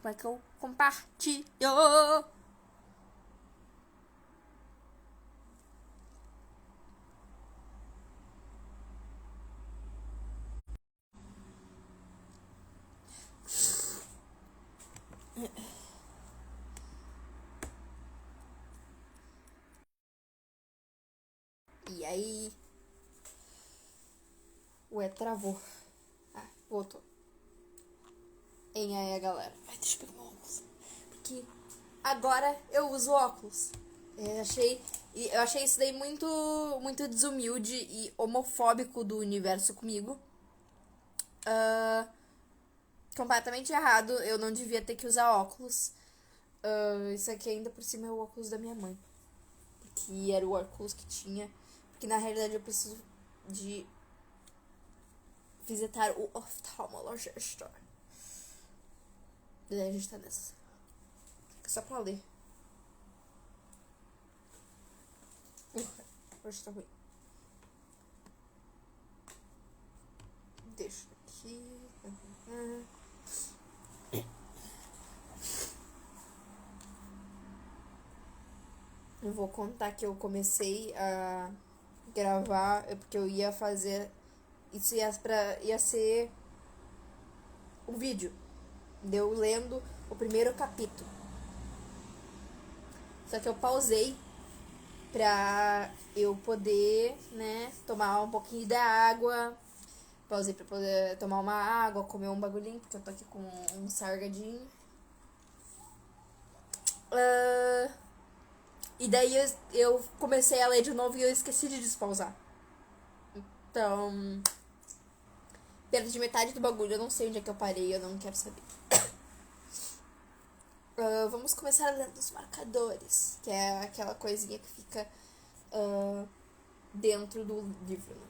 Como é que eu compartilho? E aí? Ué, travou. Ah, voltou. E aí, galera? Ai, deixa eu pegar meu óculos. Porque agora eu uso óculos. Eu achei isso daí muito desumilde e homofóbico do universo comigo. Completamente errado. Eu não devia ter que usar óculos. Isso aqui ainda por cima é o óculos da minha mãe. Que era o óculos que tinha. Porque na realidade eu preciso de visitar o oftalmologista. Daí a gente tá nessa. Só pra ler. Hoje tá ruim. Deixa aqui. Eu vou contar que eu comecei a gravar porque eu ia fazer. Isso ia ser um vídeo. Deu lendo o primeiro capítulo. Só que eu pausei pra eu poder, né, tomar um pouquinho da água. Pausei pra poder tomar uma água, comer um bagulhinho, porque eu tô aqui com um sargadinho. E daí eu comecei a ler de novo e eu esqueci de despausar. Então, perdi metade do bagulho, eu não sei onde é que eu parei, eu não quero saber. Vamos começar lendo os marcadores, que é aquela coisinha que fica dentro do livro. Né?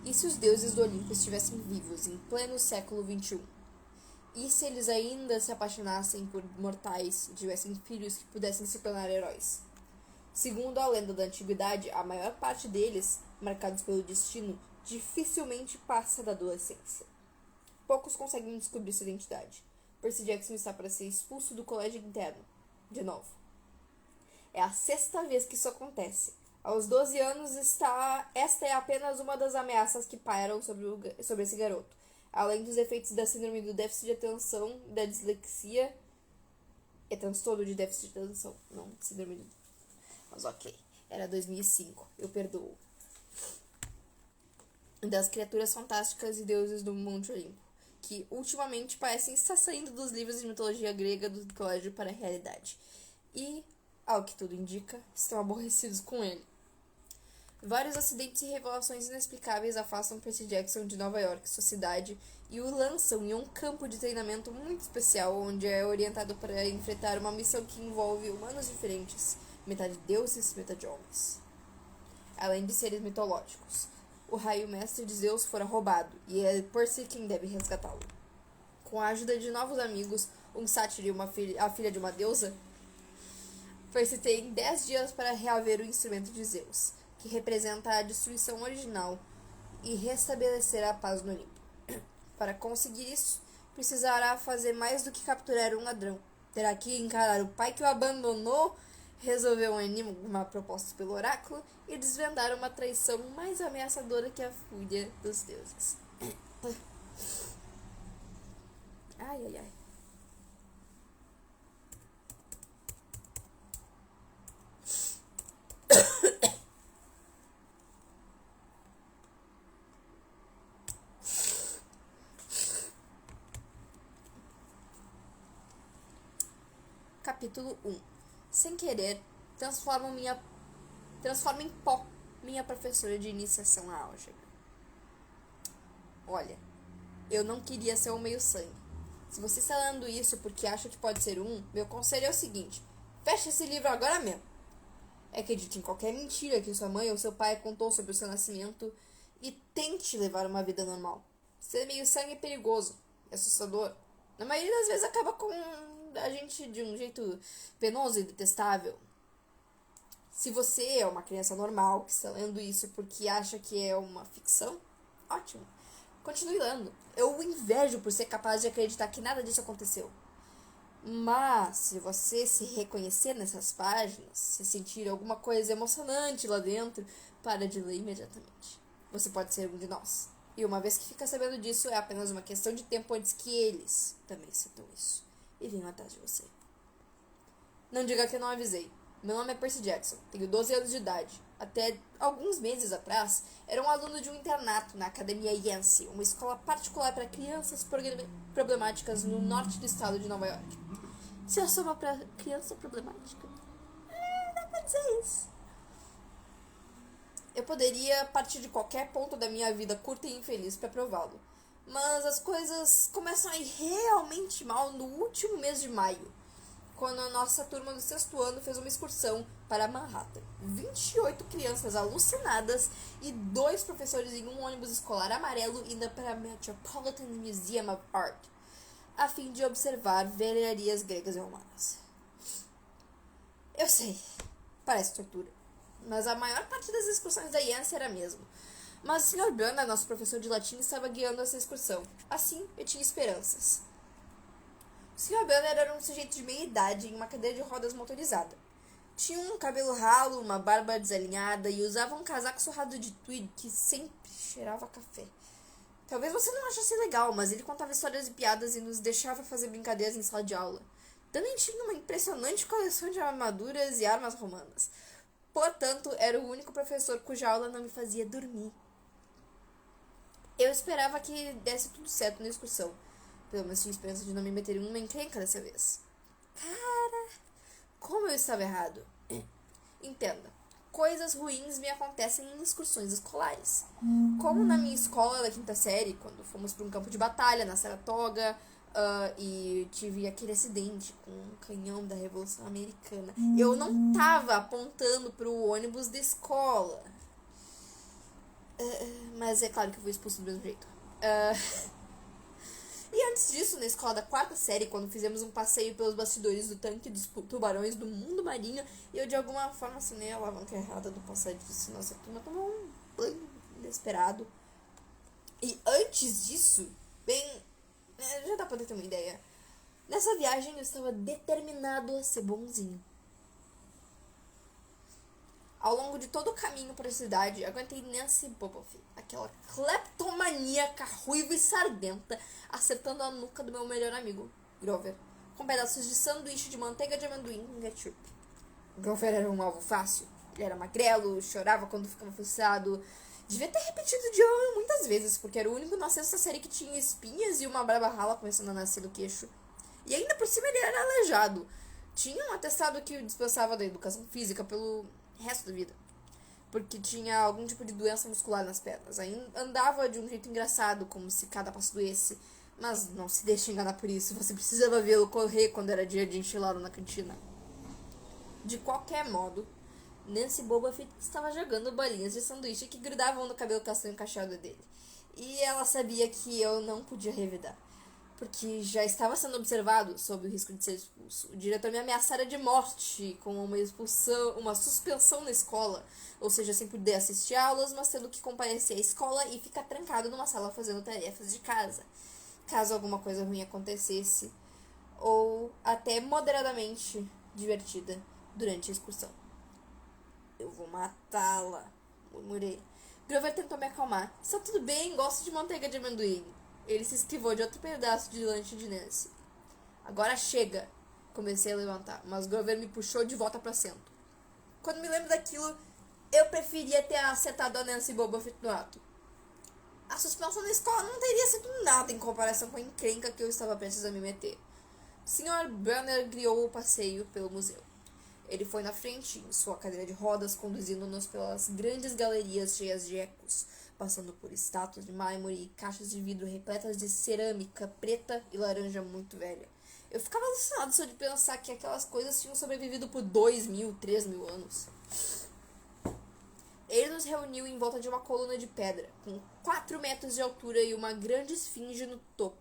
E se os deuses do Olimpo estivessem vivos em pleno século XXI? E se eles ainda se apaixonassem por mortais e tivessem filhos que pudessem se tornar heróis? Segundo a lenda da antiguidade, a maior parte deles, marcados pelo destino, dificilmente passa da adolescência. Poucos conseguem descobrir sua identidade. Percy Jackson está para ser expulso do colégio interno. De novo. É a 6ª vez que isso acontece. Aos 12 anos, esta é apenas uma das ameaças que pairam sobre esse garoto. Além dos efeitos da síndrome do déficit de atenção, da dislexia... É transtorno de déficit de atenção, não síndrome do... Mas ok, era 2005, eu perdoo. Das criaturas fantásticas e deuses do Monte Olimpo, que ultimamente parecem estar saindo dos livros de mitologia grega do colégio para a realidade. E, ao que tudo indica, estão aborrecidos com ele. Vários acidentes e revelações inexplicáveis afastam Percy Jackson de Nova York, sua cidade, e o lançam em um campo de treinamento muito especial, onde é orientado para enfrentar uma missão que envolve humanos diferentes, metade deuses, metade homens. Além de seres mitológicos. O raio mestre de Zeus fora roubado, e é Percy quem deve resgatá-lo. Com a ajuda de novos amigos, um sátiro e a filha de uma deusa, Percy tem 10 dias para reaver o instrumento de Zeus, que representa a destruição original, e restabelecer a paz no Olimpo. Para conseguir isso, precisará fazer mais do que capturar um ladrão. Terá que encarar o pai que o abandonou, resolver um enigma proposto pelo oráculo e desvendar uma traição mais ameaçadora que a fúria dos deuses. Ai, ai, ai. Capítulo 1. Sem querer, transforma em pó minha professora de iniciação à álgebra. Olha, eu não queria ser um meio-sangue. Se você está lendo isso porque acha que pode ser um, meu conselho é o seguinte: feche esse livro agora mesmo. Acredite em qualquer mentira que sua mãe ou seu pai contou sobre o seu nascimento e tente levar uma vida normal. Ser meio-sangue é perigoso, é assustador. Na maioria das vezes acaba com a gente de um jeito penoso e detestável. Se você é uma criança normal que está lendo isso porque acha que é uma ficção, ótimo. Continue lendo. Eu o invejo por ser capaz de acreditar que nada disso aconteceu. Mas, se você se reconhecer nessas páginas, se sentir alguma coisa emocionante lá dentro, para de ler imediatamente. Você pode ser um de nós. E uma vez que fica sabendo disso, é apenas uma questão de tempo antes que eles também sintam isso. E venham atrás de você. Não diga que eu não avisei. Meu nome é Percy Jackson, tenho 12 anos de idade. Até alguns meses atrás, era um aluno de um internato na Academia Yancey, uma escola particular para crianças problemáticas no norte do estado de Nova York. Se eu sou uma criança problemática, dá pra dizer isso. Eu poderia partir de qualquer ponto da minha vida curta e infeliz para prová-lo. Mas as coisas começam a ir realmente mal no último mês de maio, quando a nossa turma do sexto ano fez uma excursão para Manhattan. 28 crianças alucinadas e 2 professores em um ônibus escolar amarelo indo para a Metropolitan Museum of Art, a fim de observar velharias gregas e romanas. Eu sei, parece tortura, mas a maior parte das excursões da Yancey era mesmo. Mas o Sr. Branda, nosso professor de latim, estava guiando essa excursão. Assim, eu tinha esperanças. O Sr. Banner era um sujeito de meia idade em uma cadeira de rodas motorizada. Tinha um cabelo ralo, uma barba desalinhada e usava um casaco surrado de tweed que sempre cheirava a café. Talvez você não achasse legal, mas ele contava histórias e piadas e nos deixava fazer brincadeiras em sala de aula. Também tinha uma impressionante coleção de armaduras e armas romanas. Portanto, era o único professor cuja aula não me fazia dormir. Eu esperava que desse tudo certo na excursão. Pelo menos tinha esperança de não me meter em uma encrenca dessa vez. Cara, como eu estava errado. Entenda, coisas ruins me acontecem em excursões escolares. Como na minha escola da quinta série, quando fomos para um campo de batalha na Saratoga, e tive aquele acidente com um canhão da Revolução Americana. Eu não tava apontando pro ônibus da escola. Mas é claro que eu fui expulso do mesmo jeito. E antes disso, na escola da quarta série, quando fizemos um passeio pelos bastidores do tanque dos tubarões do mundo marinho, eu de alguma forma assinei a alavanca errada do passadiço. Nossa turma tomou um banho inesperado. E antes disso, já dá pra ter uma ideia. Nessa viagem eu estava determinado a ser bonzinho. Ao longo de todo o caminho para a cidade, aguentei Nancy Bobofi, aquela cleptomaníaca ruiva e sardenta, acertando a nuca do meu melhor amigo, Grover, com pedaços de sanduíche de manteiga de amendoim com ketchup. Grover era um alvo fácil. Ele era magrelo, chorava quando ficava frustrado. Devia ter repetido o idioma muitas vezes, porque era o único na sexta série que tinha espinhas e uma barba rala começando a nascer do queixo. E ainda por cima ele era aleijado. Tinha um atestado que o dispensava da educação física pelo resto da vida, porque tinha algum tipo de doença muscular nas pernas. Aí andava de um jeito engraçado, como se cada passo doesse. Mas não se deixe enganar por isso. Você precisava vê-lo correr quando era dia de enchilada na cantina. De qualquer modo, Nancy Bobafitt estava jogando bolinhas de sanduíche que grudavam no cabelo castanho cacheado dele. E ela sabia que eu não podia revidar, porque já estava sendo observado sob o risco de ser expulso. O diretor me ameaçara de morte com uma expulsão, uma suspensão na escola, ou seja, sem poder assistir aulas, mas tendo que comparecer à escola e ficar trancado numa sala fazendo tarefas de casa, caso alguma coisa ruim acontecesse, ou até moderadamente divertida durante a excursão. Eu vou matá-la, murmurei. Grover tentou me acalmar. Está tudo bem, gosto de manteiga de amendoim. Ele se esquivou de outro pedaço de lanche de Nancy. Agora chega! Comecei a levantar, mas Grover me puxou de volta para o assento. Quando me lembro daquilo, eu preferia ter acertado a Nancy Bobafitt no ato. A suspensão na escola não teria sido nada em comparação com a encrenca que eu estava prestes a me meter. O Sr. Brunner guiou o passeio pelo museu. Ele foi na frente, em sua cadeira de rodas, conduzindo-nos pelas grandes galerias cheias de ecos, passando por estátuas de mármore e caixas de vidro repletas de cerâmica preta e laranja muito velha. Eu ficava alucinado só de pensar que aquelas coisas tinham sobrevivido por 2.000, 3.000 anos. Ele nos reuniu em volta de uma coluna de pedra, com 4 metros de altura e uma grande esfinge no topo.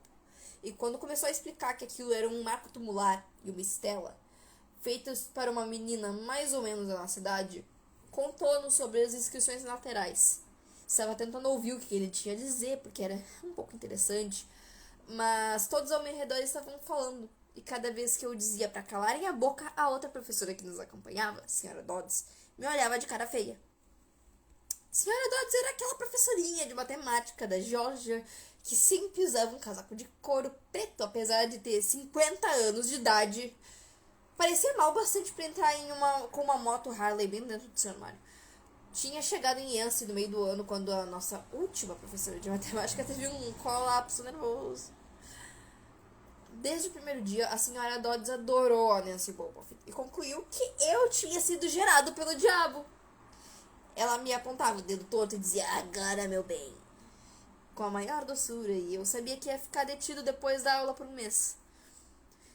E quando começou a explicar que aquilo era um marco tumular e uma estela, feitas para uma menina mais ou menos da nossa idade, contou-nos sobre as inscrições laterais. Estava tentando ouvir o que ele tinha a dizer, porque era um pouco interessante, mas todos ao meu redor estavam falando, e cada vez que eu dizia para calarem a boca, a outra professora que nos acompanhava, a senhora Dodds, me olhava de cara feia. Senhora Dodds era aquela professorinha de matemática da Geórgia que sempre usava um casaco de couro preto, apesar de ter 50 anos de idade. Parecia mal bastante para entrar com uma moto Harley bem dentro do seu armário. Tinha chegado em Yancey no meio do ano quando a nossa última professora de matemática teve um colapso nervoso. Desde o primeiro dia, a senhora Dodds adorou a Nancy Boboff e concluiu que eu tinha sido gerado pelo diabo. Ela me apontava o dedo torto e dizia, agora, meu bem, com a maior doçura, e eu sabia que ia ficar detido depois da aula por um mês.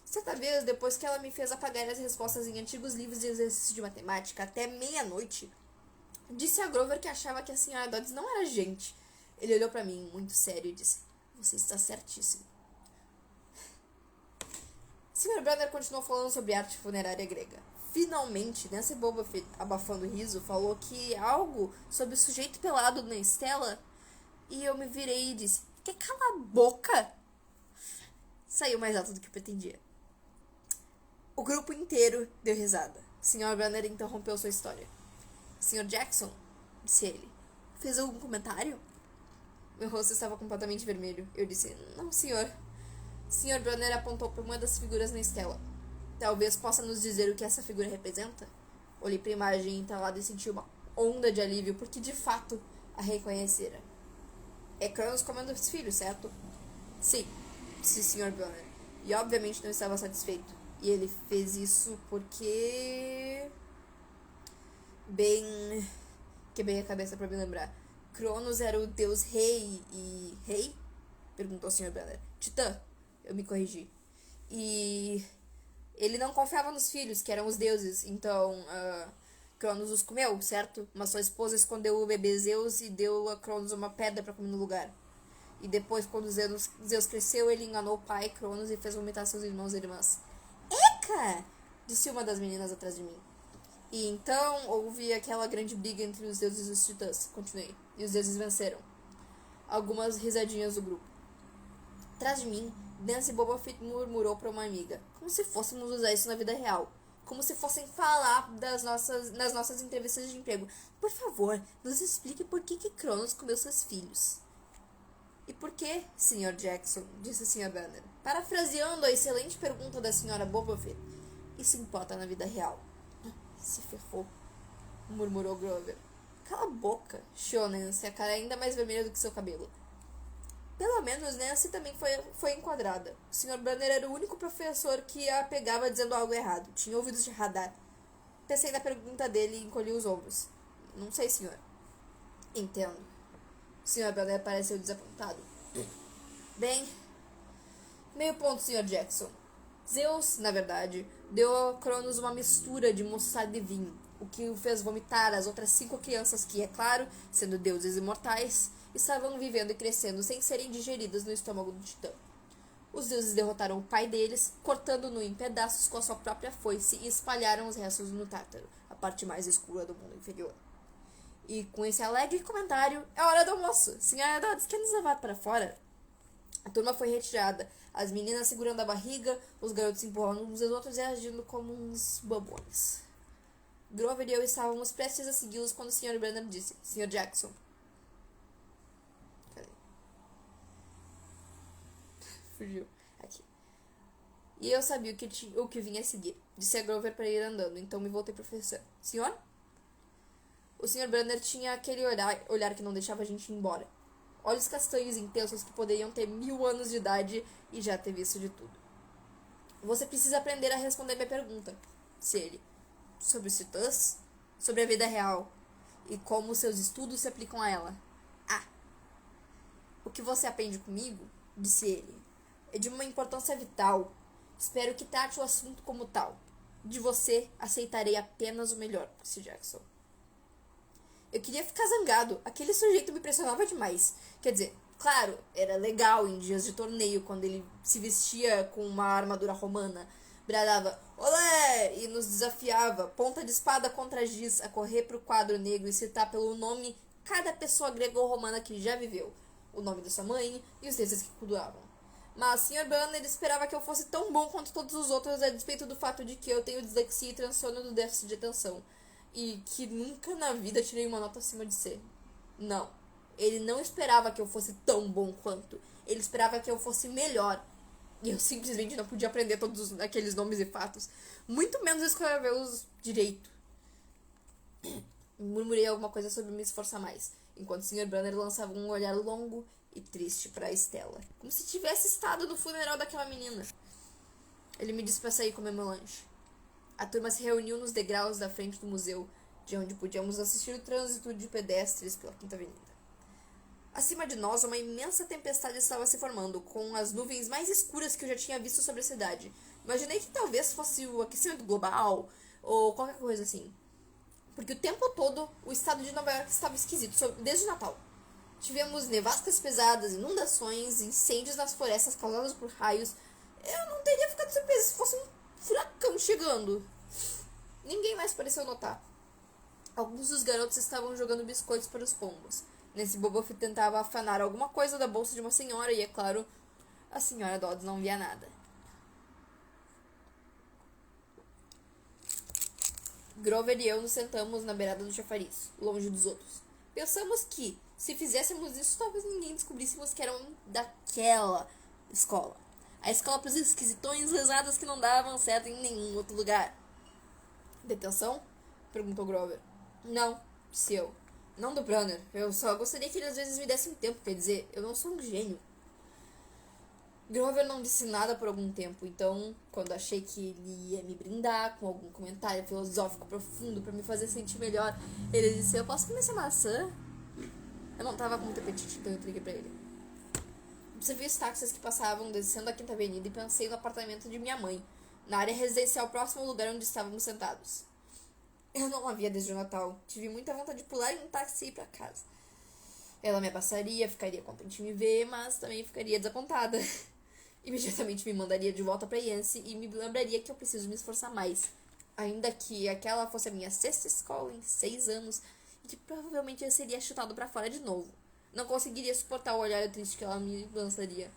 Certa vez, depois que ela me fez apagar as respostas em antigos livros de exercício de matemática até meia-noite, disse a Grover que achava que a senhora Dodds não era gente. Ele olhou pra mim muito sério e disse, você está certíssimo. Sr. Brunner continuou falando sobre arte funerária grega. Finalmente, Nancy Boboff, abafando o riso, falou que algo sobre o sujeito pelado na estela, e eu me virei e disse, quer calar a boca? Saiu mais alto do que pretendia. O grupo inteiro deu risada. Sr. Brunner interrompeu sua história. Sr. Jackson, disse ele, fez algum comentário? Meu rosto estava completamente vermelho. Eu disse, não, senhor. Sr. Brunner apontou para uma das figuras na estela. Talvez possa nos dizer o que essa figura representa? Olhei para a imagem entalada e senti uma onda de alívio, porque de fato a reconhecera. É Cronos comendo os filhos, certo? Sim, disse o Sr. Brunner. E obviamente não estava satisfeito. E ele fez isso porque... Quebrei a cabeça para me lembrar. Cronos era o deus rei e... Rei? Perguntou o Sr. Brunner. Titã. Eu me corrigi. E ele não confiava nos filhos, que eram os deuses. Então, Cronos os comeu, certo? Mas sua esposa escondeu o bebê Zeus e deu a Cronos uma pedra para comer no lugar. E depois, quando Zeus cresceu, ele enganou o pai, Cronos, e fez vomitar seus irmãos e irmãs. Eca! Disse uma das meninas atrás de mim. E então houve aquela grande briga entre os deuses e os titãs. Continuei. E os deuses venceram. Algumas risadinhas do grupo. Atrás de mim, Nancy Boboff murmurou para uma amiga, como se fôssemos usar isso na vida real. Como se fossem falar nas nossas entrevistas de emprego. Por favor, nos explique por que Cronos comeu seus filhos. E por que, Sr. Jackson? Disse o Sr. Banner. Parafraseando a excelente pergunta da Sra. Boboff. Isso importa na vida real. Se ferrou, murmurou Grover. Cala a boca, chiou Nancy, a cara ainda mais vermelha do que seu cabelo. Pelo menos Nancy também foi enquadrada. O Sr. Banner era o único professor que a pegava dizendo algo errado. Tinha ouvidos de radar. Pensei na pergunta dele e encolhi os ombros. Não sei, senhor. Entendo. O Sr. Banner pareceu desapontado. Bem, meio ponto, Sr. Jackson. Zeus, na verdade, deu a Cronos uma mistura de mostarda e vinho, o que o fez vomitar as outras 5 crianças que, é claro, sendo deuses imortais, estavam vivendo e crescendo sem serem digeridas no estômago do Titã. Os deuses derrotaram o pai deles, cortando-no em pedaços com a sua própria foice e espalharam os restos no Tártaro, a parte mais escura do mundo inferior. E com esse alegre comentário, é hora do almoço. Senhora Dodds, quer nos levar para fora? A turma foi retirada, as meninas segurando a barriga, os garotos empurrando uns aos outros e agindo como uns bobões. Grover e eu estávamos prestes a segui-los quando o Sr. Branham disse, Sr. Jackson. Cadê? Fugiu. Aqui. E eu sabia o que vinha a seguir. Disse a Grover para ir andando, então me voltei para o professor. Senhor? O Sr. Brunner tinha aquele olhar que não deixava a gente ir embora. Olhos castanhos intensos que poderiam ter 1000 anos de idade e já ter visto de tudo. Você precisa aprender a responder minha pergunta, disse ele. Sobre os titãs? Sobre a vida real. E como seus estudos se aplicam a ela. Ah! O que você aprende comigo, disse ele, é de uma importância vital. Espero que trate o assunto como tal. De você, aceitarei apenas o melhor, disse Jackson. Eu queria ficar zangado. Aquele sujeito me pressionava demais. Quer dizer, claro, era legal em dias de torneio, quando ele se vestia com uma armadura romana, bradava, olé! E nos desafiava, ponta de espada contra giz, a correr pro quadro negro e citar pelo nome cada pessoa grega ou romana que já viveu, o nome da sua mãe e os deuses que cultuavam. Mas Sr. Banner esperava que eu fosse tão bom quanto todos os outros, a despeito do fato de que eu tenho dislexia e transtorno do déficit de atenção. E que nunca na vida tirei uma nota acima de C. Não. Ele não esperava que eu fosse tão bom quanto. Ele esperava que eu fosse melhor. E eu simplesmente não podia aprender todos aqueles nomes e fatos. Muito menos escrevê-los direito. Murmurei alguma coisa sobre me esforçar mais, enquanto o Sr. Banner lançava um olhar longo e triste para Estela, como se tivesse estado no funeral daquela menina. Ele me disse para sair comer meu lanche. A turma se reuniu nos degraus da frente do museu, de onde podíamos assistir o trânsito de pedestres pela Quinta Avenida. Acima de nós, uma imensa tempestade estava se formando, com as nuvens mais escuras que eu já tinha visto sobre a cidade. Imaginei que talvez fosse o aquecimento global, ou qualquer coisa assim. Porque o tempo todo o estado de Nova York estava esquisito, desde o Natal. Tivemos nevascas pesadas, inundações, incêndios nas florestas causados por raios. Eu não teria ficado surpresa se fosse um furacão chegando. Ninguém mais pareceu notar. Alguns dos garotos estavam jogando biscoitos para os pombos. Nancy Boboff tentava afanar alguma coisa da bolsa de uma senhora e, é claro, a senhora Dodds não via nada. Grover e eu nos sentamos na beirada do chafariz, longe dos outros. Pensamos que, se fizéssemos isso, talvez ninguém descobríssemos que eram daquela escola. A escola para os esquisitões lesados que não davam certo em nenhum outro lugar. Detenção? Perguntou Grover. Não, disse eu. Não do Brunner. Eu só gostaria que ele às vezes me desse um tempo, quer dizer, eu não sou um gênio. Grover não disse nada por algum tempo, então, quando achei que ele ia me brindar com algum comentário filosófico profundo para me fazer sentir melhor, ele disse: eu posso comer essa maçã? Eu não tava com muito apetite, então eu entreguei pra ele. Observei os táxis que passavam descendo a Quinta Avenida e pensei no apartamento de minha mãe, na área residencial próxima ao lugar onde estávamos sentados. Eu não a via desde o Natal. Tive muita vontade de pular em um táxi e ir pra casa. Ela me abraçaria, ficaria contente em me ver, mas também ficaria desapontada. Imediatamente me mandaria de volta pra Yancey e me lembraria que eu preciso me esforçar mais. Ainda que aquela fosse a minha 6ª escola em 6 anos e que provavelmente eu seria chutado pra fora de novo. Não conseguiria suportar o olhar triste que ela me lançaria.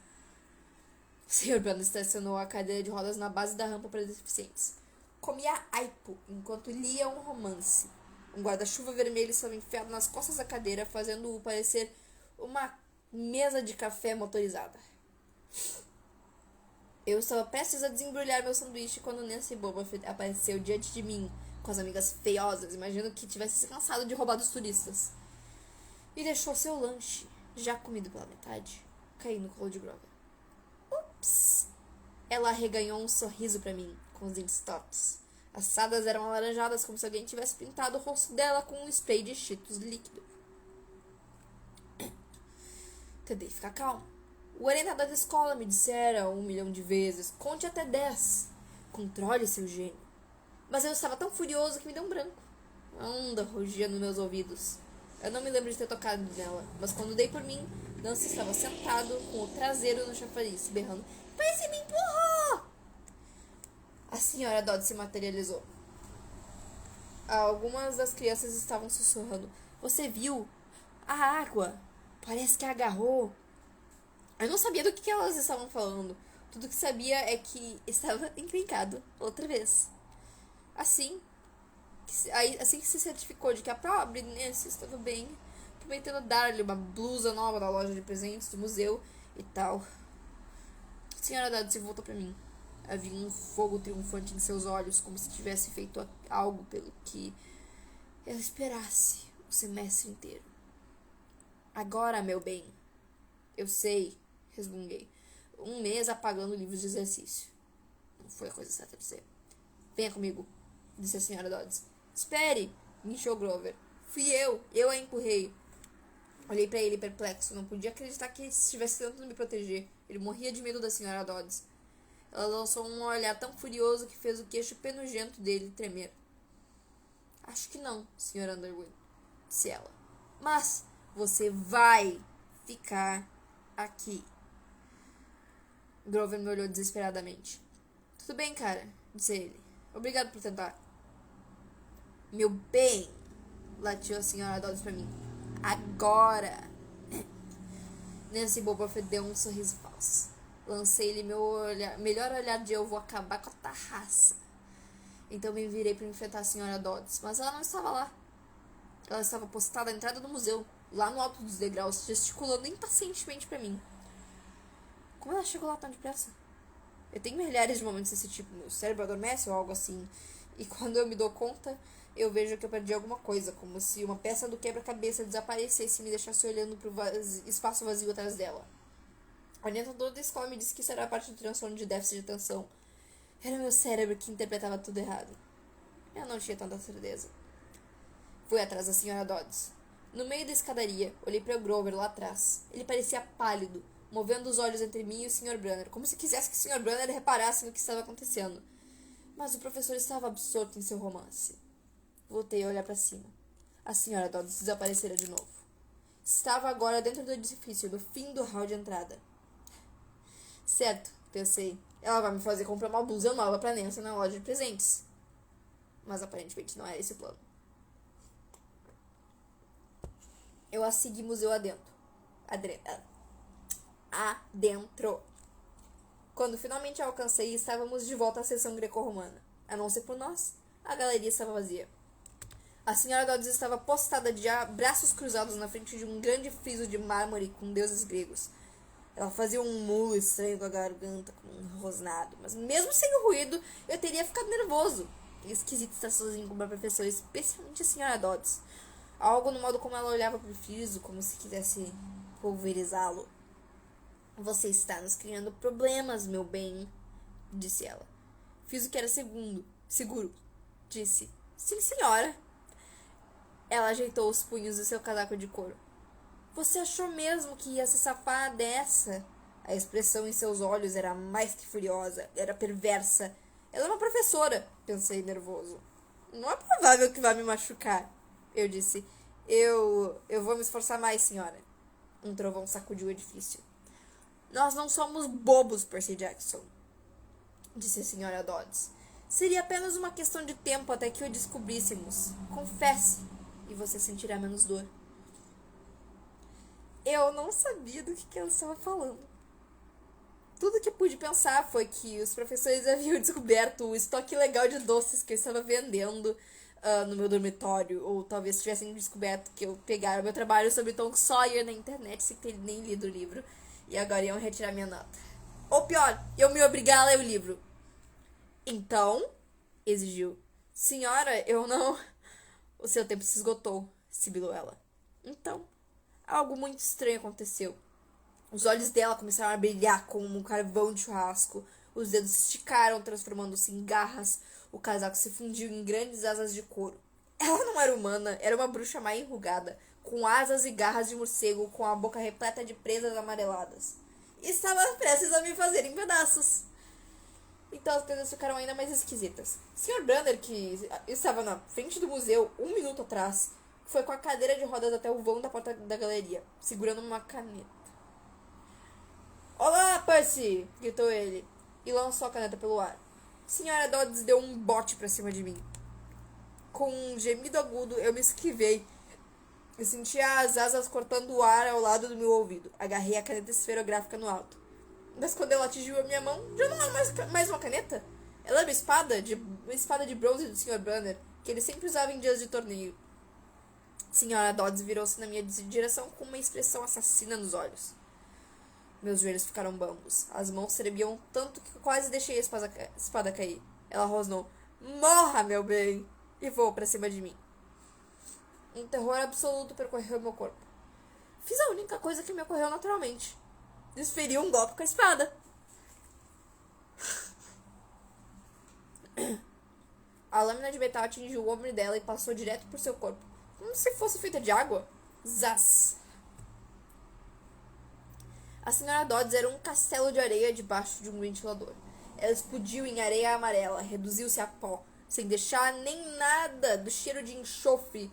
O Sr. Brando estacionou a cadeira de rodas na base da rampa para deficientes. Comia aipo enquanto lia um romance. Um guarda-chuva vermelho estava enfiado nas costas da cadeira, fazendo-o parecer uma mesa de café motorizada. Eu estava prestes a desembrulhar meu sanduíche quando Nancy Boboff apareceu diante de mim, com as amigas feiosas, imagino que tivesse se cansado de roubar dos turistas. E deixou seu lanche, já comido pela metade, cair no colo de Grover. Ups! Ela arreganhou um sorriso para mim, com os dentes tortos. As sadas eram alaranjadas, como se alguém tivesse pintado o rosto dela com um spray de Cheetos líquido. Tentei ficar calmo. O orientador da escola me dissera 1 milhão de vezes: conte até 10. Controle seu gênio. Mas eu estava tão furioso que me deu um branco. A onda rugia nos meus ouvidos. Eu não me lembro de ter tocado nela, mas quando dei por mim, Nancy estava sentado com o traseiro no chafariz, berrando: pai, você me empurrou! A senhora Dodd se materializou. Algumas das crianças estavam sussurrando: você viu? A água! Parece que a agarrou. Eu não sabia do que elas estavam falando. Tudo que sabia é que estava encrencado outra vez. Assim que se certificou de que a pobre Nancy estava bem, prometendo dar-lhe uma blusa nova da loja de presentes do museu e tal. A senhora Dodds voltou para mim. Havia um fogo triunfante em seus olhos, como se tivesse feito algo pelo que eu esperasse o semestre inteiro. Agora, meu bem, eu sei, resmunguei. 1 mês apagando livros de exercício. Não foi a coisa certa de dizer. Venha comigo, disse a senhora Dodds. Espere, guinchou Grover. Fui eu a empurrei. Olhei para ele perplexo. Não podia acreditar que estivesse tentando me proteger. Ele morria de medo da senhora Dodds. Ela lançou um olhar tão furioso que fez o queixo penugento dele tremer. Acho que não, Sr. Underwood, disse ela. Mas você vai ficar aqui. Grover me olhou desesperadamente. Tudo bem, cara, disse ele. Obrigado por tentar. Meu bem, latiu a senhora Dodds pra mim. Agora. Nancy Boboff deu um sorriso falso. Lancei-lhe meu melhor olhar de eu vou acabar com a tua raça. Então me virei para enfrentar a senhora Dodds, mas ela não estava lá. Ela estava postada à entrada do museu, lá no alto dos degraus, gesticulando impacientemente para mim. Como ela chegou lá tão depressa? Eu tenho milhares de momentos desse tipo. Meu cérebro adormece ou algo assim. E quando eu me dou conta, eu vejo que eu perdi alguma coisa, como se uma peça do quebra-cabeça desaparecesse e me deixasse olhando pro espaço vazio atrás dela. O orientador da escola me disse que isso era parte do transtorno de déficit de atenção. Era meu cérebro que interpretava tudo errado. Eu não tinha tanta certeza. Fui atrás da senhora Dodds. No meio da escadaria, olhei para o Grover lá atrás. Ele parecia pálido, movendo os olhos entre mim e o Sr. Brunner, como se quisesse que o Sr. Brunner reparasse no que estava acontecendo. Mas o professor estava absorto em seu romance. Voltei a olhar para cima. A senhora Dodds desaparecera de novo. Estava agora dentro do edifício, no fim do hall de entrada. Certo, pensei. Ela vai me fazer comprar uma blusa nova para Nancy na loja de presentes. Mas aparentemente não era esse o plano. Eu a segui museu adentro. Adentro. Quando finalmente a alcancei, estávamos de volta à seção greco-romana. A não ser por nós, a galeria estava vazia. A senhora Dodds estava postada de braços cruzados na frente de um grande friso de mármore com deuses gregos. Ela fazia um mulo estranho com a garganta, com um rosnado. Mas mesmo sem o ruído, eu teria ficado nervoso. É esquisito estar sozinho com uma professora, especialmente a senhora Dodds. Algo no modo como ela olhava para o friso, como se quisesse pulverizá-lo. Você está nos criando problemas, meu bem, disse ela. Fiz o que era seguro, disse. Sim, senhora. Ela ajeitou os punhos do seu casaco de couro. Você achou mesmo que ia se safar dessa? A expressão em seus olhos era mais que furiosa, era perversa. Ela é uma professora, pensei nervoso. Não é provável que vá me machucar, eu disse. Eu vou me esforçar mais, senhora. Um trovão sacudiu o edifício. Nós não somos bobos, Percy Jackson, disse a senhora Dodds. Seria apenas uma questão de tempo até que o descobríssemos. Confesse, e você sentirá menos dor. Eu não sabia do que ela estava falando. Tudo que pude pensar foi que os professores haviam descoberto o estoque legal de doces que eu estava vendendo no meu dormitório. Ou talvez tivessem descoberto que eu pegara meu trabalho sobre Tom Sawyer na internet sem ter nem lido o livro. E agora iam retirar minha nota. Ou pior, eu me obrigar a ler o livro. Então, exigiu. Senhora, eu não... O seu tempo se esgotou, sibilou ela. Então, algo muito estranho aconteceu. Os olhos dela começaram a brilhar como um carvão de churrasco. Os dedos se esticaram, transformando-se em garras. O casaco se fundiu em grandes asas de couro. Ela não era humana, era uma bruxa má enrugada, com asas e garras de morcego, com a boca repleta de presas amareladas. Estava prestes a me fazer em pedaços. Então as coisas ficaram ainda mais esquisitas. Sr. Brunner, que estava na frente do museu 1 minuto atrás, foi com a cadeira de rodas até o vão da porta da galeria, segurando uma caneta. Olá, Percy! Gritou ele, e lançou a caneta pelo ar. Senhora Dodds deu um bote pra cima de mim. Com um gemido agudo, eu me esquivei e senti as asas cortando o ar ao lado do meu ouvido. Agarrei a caneta esferográfica no alto. Mas quando ela atingiu a minha mão, já não era mais uma caneta. Ela era uma espada de bronze do Sr. Brunner, que ele sempre usava em dias de torneio. Senhora Dodds virou-se na minha direção com uma expressão assassina nos olhos. Meus joelhos ficaram bambos. As mãos tremiam tanto que quase deixei a espada cair. Ela rosnou. Morra, meu bem! E voou para cima de mim. Um terror absoluto percorreu meu corpo. Fiz a única coisa que me ocorreu naturalmente. Desferi um golpe com a espada. A lâmina de metal atingiu o ombro dela e passou direto por seu corpo, como se fosse feita de água. Zaz! A senhora Dodds era um castelo de areia debaixo de um ventilador. Ela explodiu em areia amarela, reduziu-se a pó, sem deixar nem nada do cheiro de enxofre,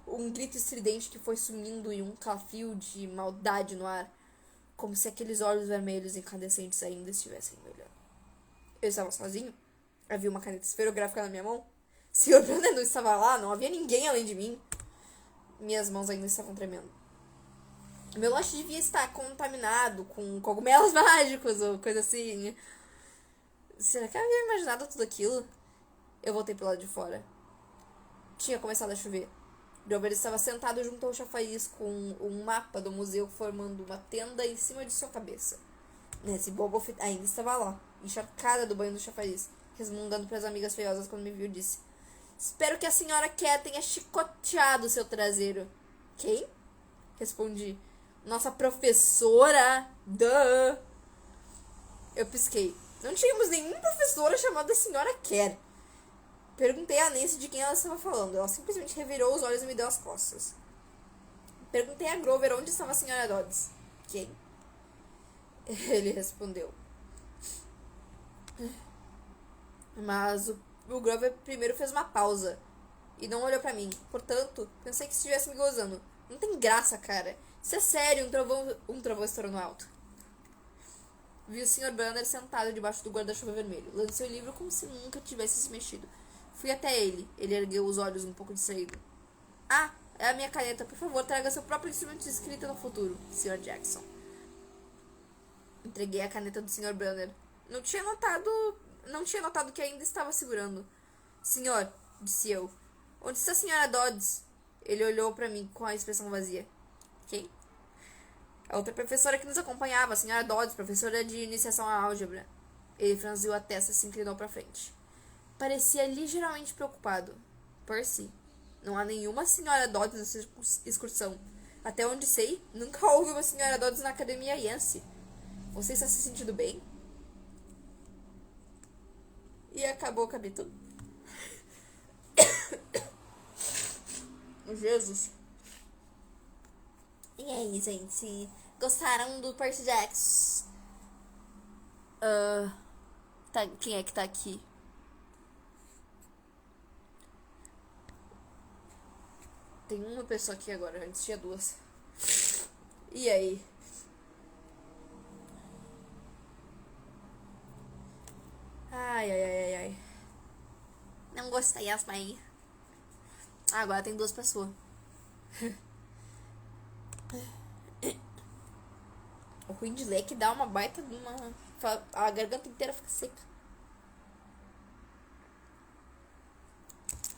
um grito estridente que foi sumindo e um calafrio de maldade no ar, como se aqueles olhos vermelhos incandescentes ainda estivessem me olhando. Eu estava sozinho? Havia uma caneta esferográfica na minha mão? Sr. Brunner não estava lá, não havia ninguém além de mim. Minhas mãos ainda estavam tremendo. Meu lanche devia estar contaminado com cogumelos mágicos ou coisa assim. Será que eu havia imaginado tudo aquilo? Eu voltei pro lado de fora. Tinha começado a chover. Grover estava sentado junto ao chafariz com um mapa do museu formando uma tenda em cima de sua cabeça. Nancy Boboff ainda estava lá, encharcada do banho do chafariz, resmungando para as amigas feiosas quando me viu, disse: Espero que a senhora Cat tenha chicoteado seu traseiro. Quem? Respondi. Nossa professora. Duh. Eu pisquei. Não tínhamos nenhuma professora chamada senhora Cat. Perguntei a Nancy de quem ela estava falando. Ela simplesmente revirou os olhos e me deu as costas. Perguntei a Grover onde estava a senhora Dodds. Quem? Ele respondeu. Mas o Grover primeiro fez uma pausa e não olhou pra mim. Portanto, pensei que estivesse me gozando. Não tem graça, cara. Isso é sério, um trovão estourou alto. Vi o Sr. Banner sentado debaixo do guarda-chuva vermelho. Lancei o livro como se nunca tivesse se mexido. Fui até ele. Ele ergueu os olhos um pouco distraído. Ah, é a minha caneta. Por favor, traga seu próprio instrumento de escrita no futuro, Sr. Jackson. Entreguei a caneta do Sr. Banner. Não tinha notado que ainda estava segurando. Senhor, disse eu. Onde está a senhora Dodds? Ele olhou para mim com a expressão vazia. Quem? A outra professora que nos acompanhava, a senhora Dodds, professora de iniciação à álgebra. Ele franziu a testa e se inclinou para frente. Parecia ligeiramente preocupado. Percy, não há nenhuma senhora Dodds nessa excursão. Até onde sei, nunca houve uma senhora Dodds na Academia Yancey. Você está se sentindo bem? E acabou o capítulo. Jesus. E aí, gente? Gostaram do Percy Jackson? Quem é que tá aqui? Tem uma pessoa aqui agora, antes tinha duas. E aí? Ai. Não gostei, as mãe. Agora tem duas pessoas. O ruim de ler é que dá uma baita de uma... A garganta inteira fica seca.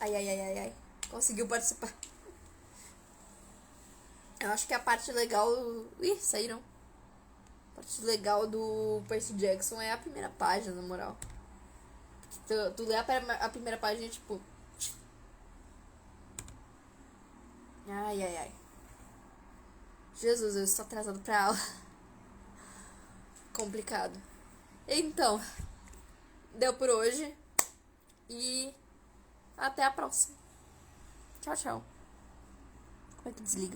Ai. Conseguiu participar. Eu acho que a parte legal... Ih, saíram. A parte legal do Percy Jackson é a primeira página, na moral. Tu lê a primeira página e tipo... Ai. Jesus, eu estou atrasado pra aula. Complicado. Então, deu por hoje. E até a próxima. Tchau. Como é que desliga?